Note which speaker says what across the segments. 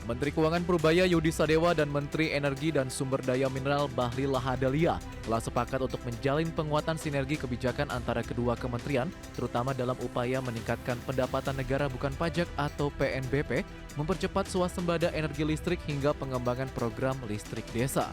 Speaker 1: Menteri Keuangan Purbaya Yudi Sadewa dan Menteri Energi dan Sumber Daya Mineral Bahlil Lahadalia telah sepakat untuk menjalin penguatan sinergi kebijakan antara kedua kementerian, terutama dalam upaya meningkatkan pendapatan negara bukan pajak atau PNBP, mempercepat swasembada energi listrik hingga pengembangan program listrik desa.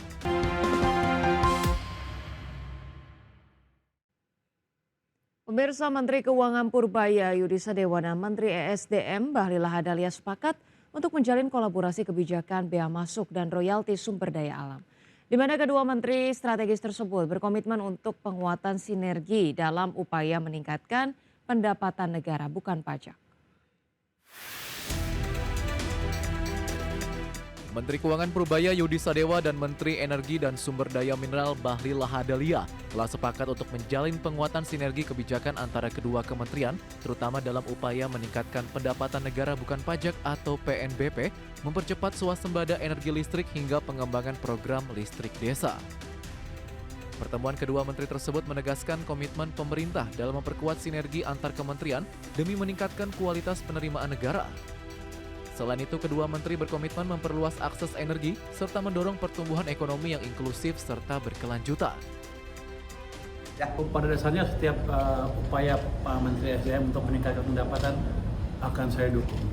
Speaker 2: Pemirsa, Menteri Keuangan Purbaya Yudi Sadewa dan Menteri ESDM Bahlil Lahadalia sepakat untuk menjalin kolaborasi kebijakan bea masuk dan royalti sumber daya alam. Di mana kedua menteri strategis tersebut berkomitmen untuk penguatan sinergi dalam upaya meningkatkan pendapatan negara bukan pajak.
Speaker 1: Menteri Keuangan Purbaya Yudi Sadewa dan Menteri Energi dan Sumber Daya Mineral Bahlil Lahadalia telah sepakat untuk menjalin penguatan sinergi kebijakan antara kedua kementerian, terutama dalam upaya meningkatkan pendapatan negara bukan pajak atau PNBP, mempercepat swasembada energi listrik hingga pengembangan program listrik desa. Pertemuan kedua menteri tersebut menegaskan komitmen pemerintah dalam memperkuat sinergi antar kementerian demi meningkatkan kualitas penerimaan negara. Selain itu, kedua menteri berkomitmen memperluas akses energi serta mendorong pertumbuhan ekonomi yang inklusif serta berkelanjutan.
Speaker 3: Ya, pada dasarnya setiap upaya Pak Menteri SDM untuk meningkatkan pendapatan akan saya dukung,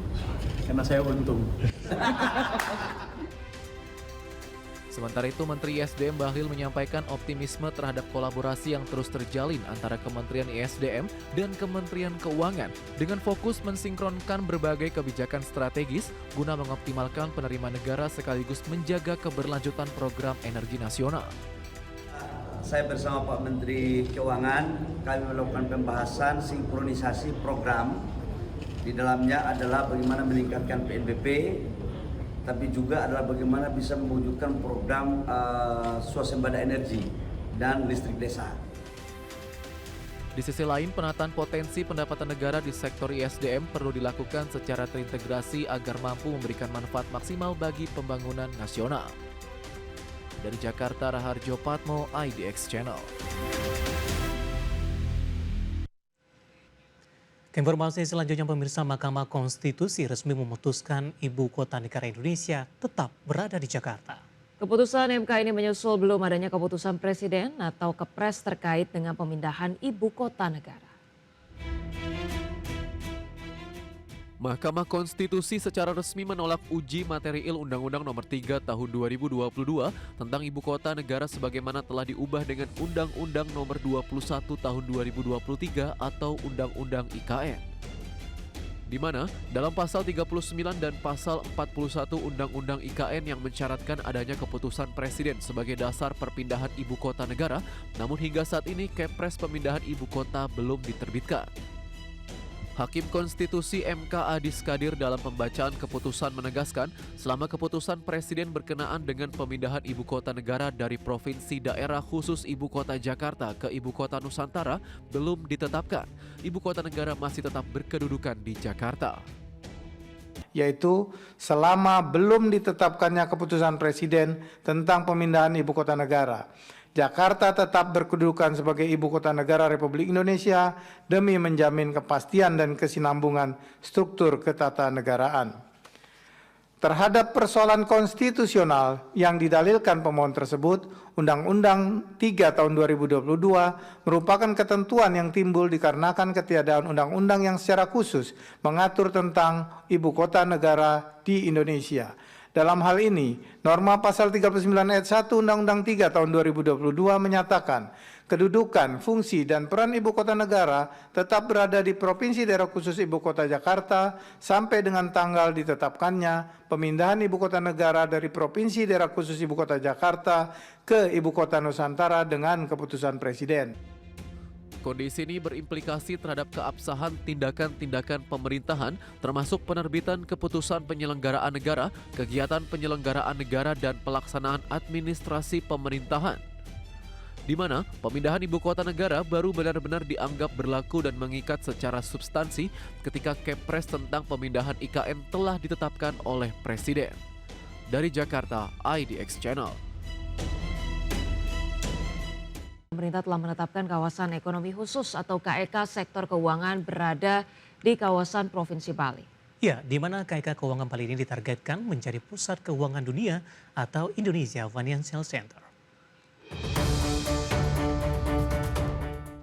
Speaker 3: karena saya untung.
Speaker 1: Sementara itu, Menteri ISDM Bahlil menyampaikan optimisme terhadap kolaborasi yang terus terjalin antara Kementerian ISDM dan Kementerian Keuangan dengan fokus mensinkronkan berbagai kebijakan strategis guna mengoptimalkan penerimaan negara sekaligus menjaga keberlanjutan program energi nasional.
Speaker 4: Saya bersama Pak Menteri Keuangan, kami melakukan pembahasan sinkronisasi program. Di dalamnya adalah bagaimana meningkatkan PNBP, tapi juga adalah bagaimana bisa mewujudkan program swasembada energi dan listrik desa.
Speaker 1: Di sisi lain, penataan potensi pendapatan negara di sektor ISDM perlu dilakukan secara terintegrasi agar mampu memberikan manfaat maksimal bagi pembangunan nasional. Dari Jakarta, Raharjo Patmo, IDX Channel.
Speaker 5: Informasi selanjutnya, pemirsa, Mahkamah Konstitusi resmi memutuskan ibu kota negara Indonesia tetap berada di Jakarta.
Speaker 2: Keputusan MK ini menyusul belum adanya keputusan Presiden atau Kepres terkait dengan pemindahan ibu kota negara.
Speaker 1: Mahkamah Konstitusi secara resmi menolak uji materiil Undang-Undang Nomor 3 Tahun 2022 tentang Ibu Kota Negara sebagaimana telah diubah dengan Undang-Undang Nomor 21 Tahun 2023 atau Undang-Undang IKN. Di mana dalam pasal 39 dan pasal 41 Undang-Undang IKN yang mensyaratkan adanya keputusan Presiden sebagai dasar perpindahan Ibu Kota Negara, namun hingga saat ini Kepres pemindahan Ibu Kota belum diterbitkan. Hakim Konstitusi MK Adis Kadir dalam pembacaan keputusan menegaskan selama keputusan Presiden berkenaan dengan pemindahan Ibu Kota Negara dari Provinsi Daerah Khusus Ibu Kota Jakarta ke Ibu Kota Nusantara belum ditetapkan, Ibu Kota Negara masih tetap berkedudukan di Jakarta.
Speaker 6: Yaitu selama belum ditetapkannya keputusan Presiden tentang pemindahan Ibu Kota Negara, Jakarta tetap berkedudukan sebagai Ibu Kota Negara Republik Indonesia demi menjamin kepastian dan kesinambungan struktur ketatanegaraan. Terhadap persoalan konstitusional yang didalilkan pemohon tersebut, Undang-Undang 3 Tahun 2022 merupakan ketentuan yang timbul dikarenakan ketiadaan undang-undang yang secara khusus mengatur tentang Ibu Kota Negara di Indonesia. Dalam hal ini, norma pasal 39 ayat 1 Undang-Undang 3 tahun 2022 menyatakan kedudukan, fungsi, dan peran Ibu Kota Negara tetap berada di Provinsi Daerah Khusus Ibu Kota Jakarta sampai dengan tanggal ditetapkannya pemindahan Ibu Kota Negara dari Provinsi Daerah Khusus Ibu Kota Jakarta ke Ibu Kota Nusantara dengan keputusan Presiden.
Speaker 1: Kondisi ini berimplikasi terhadap keabsahan tindakan-tindakan pemerintahan termasuk penerbitan keputusan penyelenggaraan negara, kegiatan penyelenggaraan negara, dan pelaksanaan administrasi pemerintahan. Di mana pemindahan ibu kota negara baru benar-benar dianggap berlaku dan mengikat secara substansi ketika Kepres tentang pemindahan IKN telah ditetapkan oleh Presiden. Dari Jakarta, IDX Channel.
Speaker 2: Pemerintah telah menetapkan kawasan ekonomi khusus atau KEK sektor keuangan berada di kawasan Provinsi Bali.
Speaker 5: Ya, di mana KIK Keuangan Bali ini ditargetkan menjadi pusat keuangan dunia atau Indonesia Financial Center.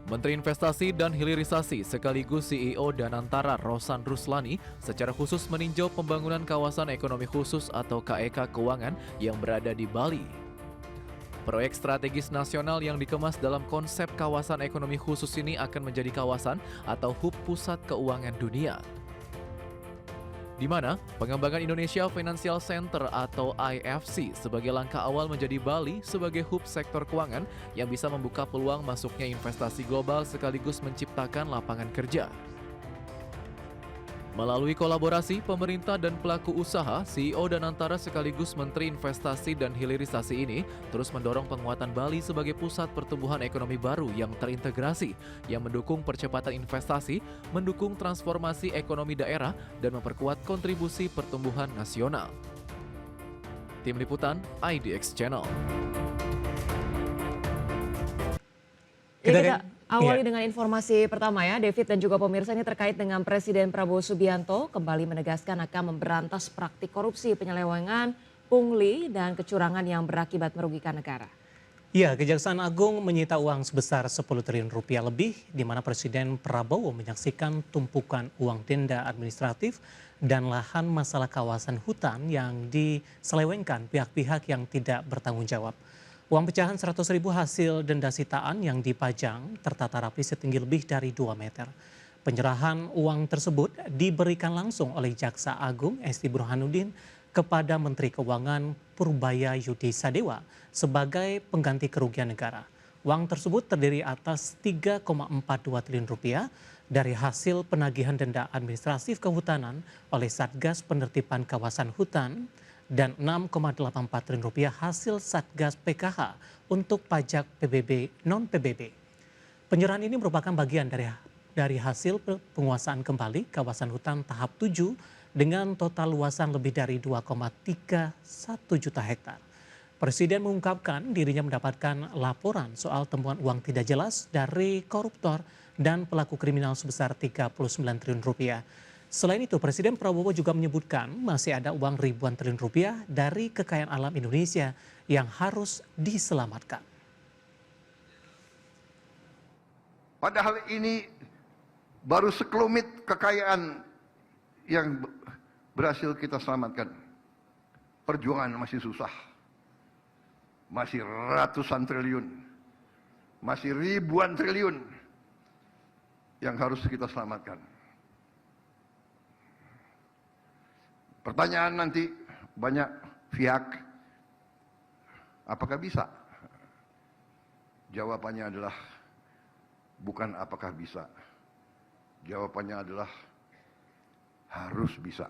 Speaker 1: Menteri Investasi dan Hilirisasi sekaligus CEO Danantara Rosan Ruslani secara khusus meninjau pembangunan kawasan ekonomi khusus atau KEK Keuangan yang berada di Bali. Proyek strategis nasional yang dikemas dalam konsep kawasan ekonomi khusus ini akan menjadi kawasan atau hub pusat keuangan dunia, di mana pengembangan Indonesia Financial Center atau IFC sebagai langkah awal menjadi Bali sebagai hub sektor keuangan yang bisa membuka peluang masuknya investasi global sekaligus menciptakan lapangan kerja. Melalui kolaborasi pemerintah dan pelaku usaha, CEO Danantara sekaligus Menteri Investasi dan Hilirisasi ini terus mendorong penguatan Bali sebagai pusat pertumbuhan ekonomi baru yang terintegrasi, yang mendukung percepatan investasi, mendukung transformasi ekonomi daerah, dan memperkuat kontribusi pertumbuhan nasional. Tim Liputan IDX Channel.
Speaker 2: Kita awali dengan informasi pertama ya, David dan juga pemirsa, ini terkait dengan Presiden Prabowo Subianto kembali menegaskan akan memberantas praktik korupsi, penyelewengan, pungli, dan kecurangan yang berakibat merugikan negara.
Speaker 5: Ya, Kejaksaan Agung menyita uang sebesar 10 triliun rupiah lebih, di mana Presiden Prabowo menyaksikan tumpukan uang denda administratif dan lahan masalah kawasan hutan yang diselewengkan pihak-pihak yang tidak bertanggung jawab. Uang pecahan 100.000 hasil denda sitaan yang dipajang tertata rapi setinggi lebih dari 2 meter. Penyerahan uang tersebut diberikan langsung oleh Jaksa Agung Esti Burhanuddin kepada Menteri Keuangan Purbaya Yudi Sadewa sebagai pengganti kerugian negara. Uang tersebut terdiri atas 3,42 triliun rupiah dari hasil penagihan denda administratif kehutanan oleh Satgas Penertiban Kawasan Hutan dan 6,84 triliun rupiah hasil Satgas PKH untuk pajak PBB non-PBB. Penyerahan ini merupakan bagian dari hasil penguasaan kembali kawasan hutan tahap 7 dengan total luasan lebih dari 2,31 juta hektar. Presiden mengungkapkan dirinya mendapatkan laporan soal temuan uang tidak jelas dari koruptor dan pelaku kriminal sebesar 39 triliun rupiah. Selain itu, Presiden Prabowo juga menyebutkan masih ada uang ribuan triliun rupiah dari kekayaan alam Indonesia yang harus diselamatkan.
Speaker 7: Padahal ini baru sekelumit kekayaan yang berhasil kita selamatkan. Perjuangan masih susah. Masih ratusan triliun. Masih ribuan triliun yang harus kita selamatkan. Pertanyaan nanti banyak pihak, apakah bisa? Jawabannya adalah bukan apakah bisa. Jawabannya adalah harus bisa.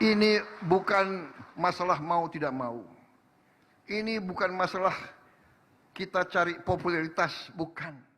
Speaker 7: Ini bukan masalah mau tidak mau. Ini bukan masalah kita cari popularitas, bukan.